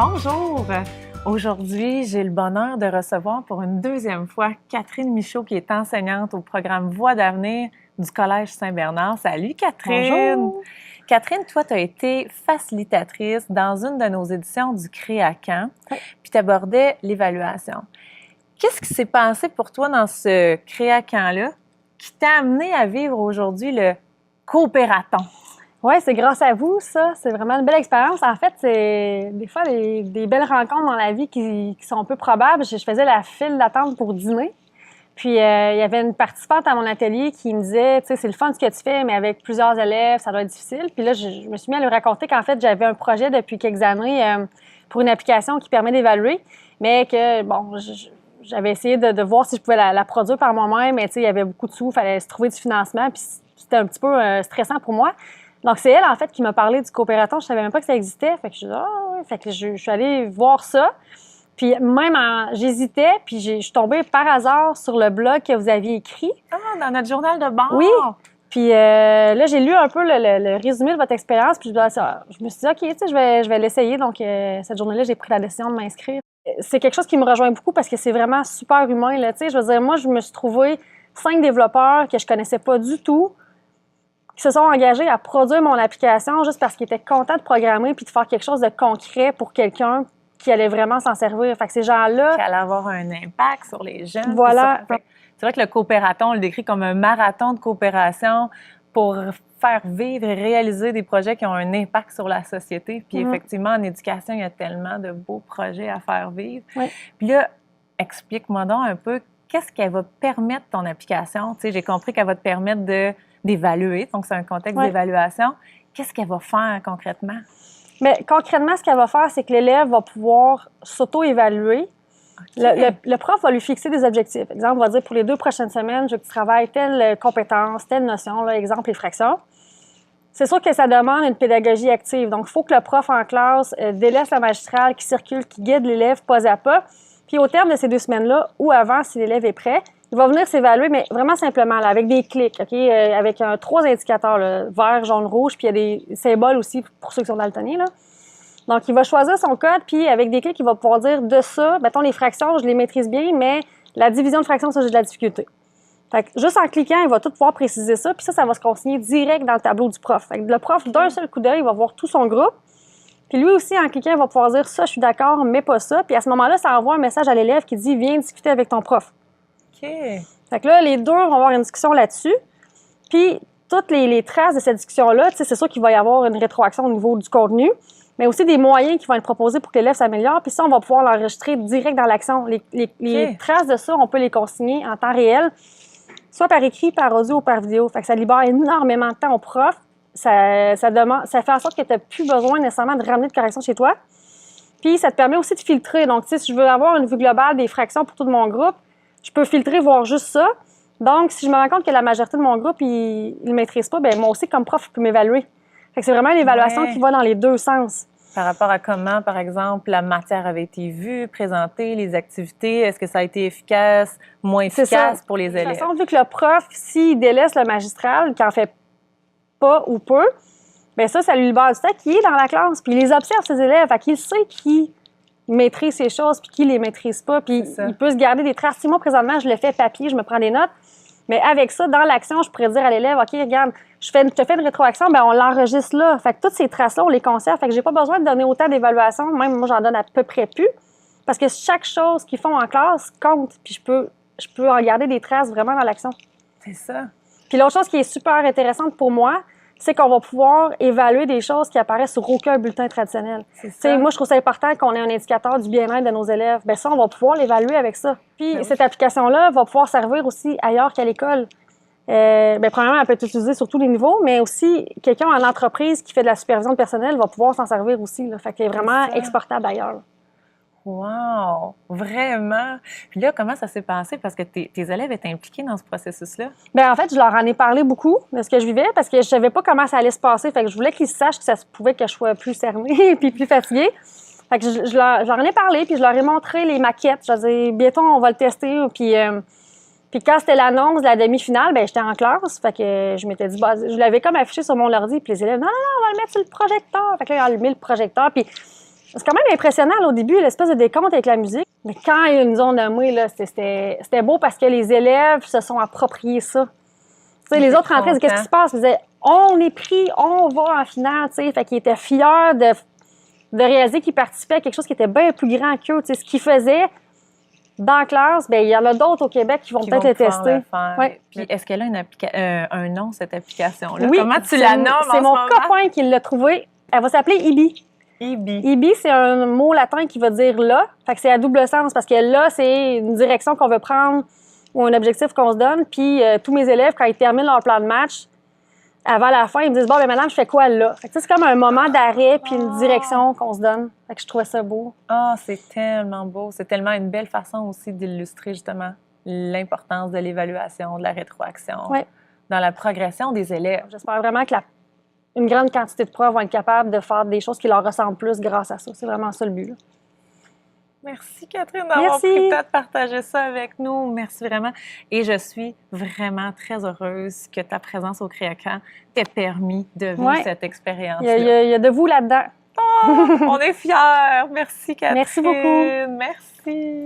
Bonjour! Aujourd'hui, j'ai le bonheur de recevoir pour une deuxième fois Catherine Michaud, qui est enseignante au programme Voix d'avenir du Collège Saint-Bernard. Salut Catherine! Bonjour! Catherine, toi, tu as été facilitatrice dans une de nos éditions du Créacan, puis tu abordais l'évaluation. Qu'est-ce qui s'est passé pour toi dans ce Créacan-là qui t'a amené à vivre aujourd'hui le coopératon? Oui, c'est grâce à vous, ça. C'est vraiment une belle expérience. En fait, c'est des fois des belles rencontres dans la vie qui sont peu probables. Je faisais la file d'attente pour dîner. Puis, il y avait une participante à mon atelier qui me disait, tu sais, c'est le fun ce que tu fais, mais avec plusieurs élèves, ça doit être difficile. Puis là, je me suis mis à lui raconter qu'en fait, j'avais un projet depuis quelques années pour une application qui permet d'évaluer, mais que, bon, j'avais essayé de voir si je pouvais la produire par moi-même, mais tu sais, il y avait beaucoup de sous, il fallait se trouver du financement, puis c'était un petit peu stressant pour moi. Donc, c'est elle, en fait, qui m'a parlé du coopératon. Je savais même pas que ça existait. Fait que je dis, Fait que je suis allée voir ça. Puis même, j'hésitais, puis je suis tombée par hasard sur le blog que vous aviez écrit. Ah, dans notre journal de bord! Oui. Puis là, j'ai lu un peu le résumé de votre expérience, puis je me suis dit, OK, tu sais, je vais l'essayer. Donc, cette journée-là, j'ai pris la décision de m'inscrire. C'est quelque chose qui me rejoint beaucoup parce que c'est vraiment super humain, là. Tu sais, je veux dire, moi, je me suis trouvée 5 développeurs que je connaissais pas du tout, qui se sont engagés à produire mon application juste parce qu'ils étaient contents de programmer puis de faire quelque chose de concret pour quelqu'un qui allait vraiment s'en servir. Fait que ces gens-là... Qui allait avoir un impact sur les jeunes. Voilà. C'est vrai que le coopératon, on le décrit comme un marathon de coopération pour faire vivre et réaliser des projets qui ont un impact sur la société. Puis effectivement, en éducation, il y a tellement de beaux projets à faire vivre. Oui. Puis là, explique-moi donc un peu, qu'est-ce qu'elle va permettre, ton application? Tu sais, j'ai compris qu'elle va te permettre d'évaluer, donc c'est un contexte d'évaluation. Qu'est-ce qu'elle va faire concrètement? Mais concrètement, ce qu'elle va faire, c'est que l'élève va pouvoir s'auto-évaluer. Okay. Le prof va lui fixer des objectifs. Exemple, on va dire pour les 2 prochaines semaines, je veux que tu travailles telle compétence, telle notion, là, exemple, les fractions. C'est sûr que ça demande une pédagogie active. Donc, il faut que le prof en classe délaisse la magistrale, qui circule, qui guide l'élève pas à pas. Puis au terme de ces 2 semaines-là, ou avant, si l'élève est prêt, il va venir s'évaluer, mais vraiment simplement, là, avec des clics, OK? Avec 3 indicateurs, là, vert, jaune, rouge, puis il y a des symboles aussi pour ceux qui sont daltoniens, là. Donc, il va choisir son code, puis avec des clics, il va pouvoir dire de ça, mettons, les fractions, je les maîtrise bien, mais la division de fractions, ça, j'ai de la difficulté. Fait que juste en cliquant, il va tout pouvoir préciser ça, puis ça va se consigner direct dans le tableau du prof. Fait que le prof, d'un seul coup d'œil, il va voir tout son groupe. Puis lui aussi, en cliquant, il va pouvoir dire ça, je suis d'accord, mais pas ça. Puis à ce moment-là, ça envoie un message à l'élève qui dit viens discuter avec ton prof. OK. Fait que là, les deux vont avoir une discussion là-dessus. Puis toutes les traces de cette discussion-là, tu sais, c'est sûr qu'il va y avoir une rétroaction au niveau du contenu, mais aussi des moyens qui vont être proposés pour que l'élève s'améliore. Puis ça, on va pouvoir l'enregistrer direct dans l'action. Les traces de ça, on peut les consigner en temps réel, soit par écrit, par audio ou par vidéo. Fait que ça libère énormément de temps au prof. Ça fait en sorte que tu n'as plus besoin nécessairement de ramener de correction chez toi. Puis, ça te permet aussi de filtrer. Donc, tu sais, si je veux avoir une vue globale des fractions pour tout mon groupe, je peux filtrer, voir juste ça. Donc, si je me rends compte que la majorité de mon groupe, il ne maîtrise pas, bien, moi aussi, comme prof, je peux m'évaluer. Fait que c'est vraiment une évaluation qui va dans les 2 sens. Par rapport à comment, par exemple, la matière avait été vue, présentée, les activités, est-ce que ça a été efficace, moins efficace pour les élèves? De toute façon, vu que le prof, s'il délaisse le magistral, qu'il n'en fait pas ou peu, bien ça lui libère du temps qui est dans la classe. Puis il les observe, ses élèves. Fait qu'il sait qui maîtrise ces choses puis qui les maîtrise pas. Puis il peut se garder des traces. Si moi, présentement, je le fais papier, je me prends des notes, mais avec ça, dans l'action, je pourrais dire à l'élève, OK, regarde, je te fais une rétroaction, bien on l'enregistre là. Fait que toutes ces traces-là, on les conserve. Fait que j'ai pas besoin de donner autant d'évaluation. Même moi, j'en donne à peu près plus. Parce que chaque chose qu'ils font en classe compte. Puis je peux en garder des traces vraiment dans l'action. C'est ça. Puis l'autre chose qui est super intéressante pour moi, c'est qu'on va pouvoir évaluer des choses qui apparaissent sur aucun bulletin traditionnel. Moi, je trouve ça important qu'on ait un indicateur du bien-être de nos élèves. Bien ça, on va pouvoir l'évaluer avec ça. Puis cette application-là va pouvoir servir aussi ailleurs qu'à l'école. Premièrement, elle peut être utilisée sur tous les niveaux, mais aussi quelqu'un en entreprise qui fait de la supervision de personnel va pouvoir s'en servir aussi. Là. Fait qu'elle est vraiment exportable ailleurs. Wow! Vraiment? Puis là, comment ça s'est passé? Parce que tes élèves étaient impliqués dans ce processus-là? Bien, en fait, je leur en ai parlé beaucoup de ce que je vivais parce que je savais pas comment ça allait se passer. Fait que je voulais qu'ils sachent que ça se pouvait que je sois plus cernée puis plus fatiguée. Fait que je leur en ai parlé puis je leur ai montré les maquettes. Je leur ai dit, bientôt, on va le tester. Puis quand c'était l'annonce de la demi-finale, bien, j'étais en classe. Fait que je m'étais dit, je l'avais comme affiché sur mon ordi. Puis les élèves, non, on va le mettre sur le projecteur. Fait que là, ils ont allumé le projecteur. Puis C'est quand même impressionnant là, au début, l'espèce de décompte avec la musique. Mais quand ils nous ont nommés, là, c'était beau parce que les élèves se sont appropriés ça. Tu sais, les autres rentraient, qu'est-ce qui se passe? Ils disaient, on est pris, on va en finale. Tu sais. Fait qu'ils étaient fiers de réaliser qu'ils participaient à quelque chose qui était bien plus grand qu'eux. Tu sais, ce qu'ils faisaient dans la classe, bien, il y en a d'autres au Québec qui vont peut-être le tester. Ouais. Puis est-ce qu'elle a un nom, cette application-là? Oui, comment tu la nommes en ce moment? C'est mon copain qui l'a trouvé. Elle va s'appeler Ibi. Ibi, c'est un mot latin qui veut dire là. Fait que c'est à double sens parce que là, c'est une direction qu'on veut prendre ou un objectif qu'on se donne. Puis tous mes élèves, quand ils terminent leur plan de match, avant la fin, ils me disent « Bon, ben maintenant, je fais quoi là? » Fait que c'est comme un moment d'arrêt puis une direction qu'on se donne. Fait que je trouvais ça beau. Ah, c'est tellement beau. C'est tellement une belle façon aussi d'illustrer justement l'importance de l'évaluation, de la rétroaction dans la progression des élèves. J'espère vraiment que une grande quantité de profs vont être capables de faire des choses qui leur ressemblent plus grâce à ça. C'est vraiment ça le but. Là. Merci Catherine d'avoir pris le temps de partager ça avec nous. Merci vraiment. Et je suis vraiment très heureuse que ta présence au Créacamp t'ait permis de vivre cette expérience-là. Il y a de vous là-dedans. Oh, on est fiers. Merci Catherine. Merci beaucoup. Merci.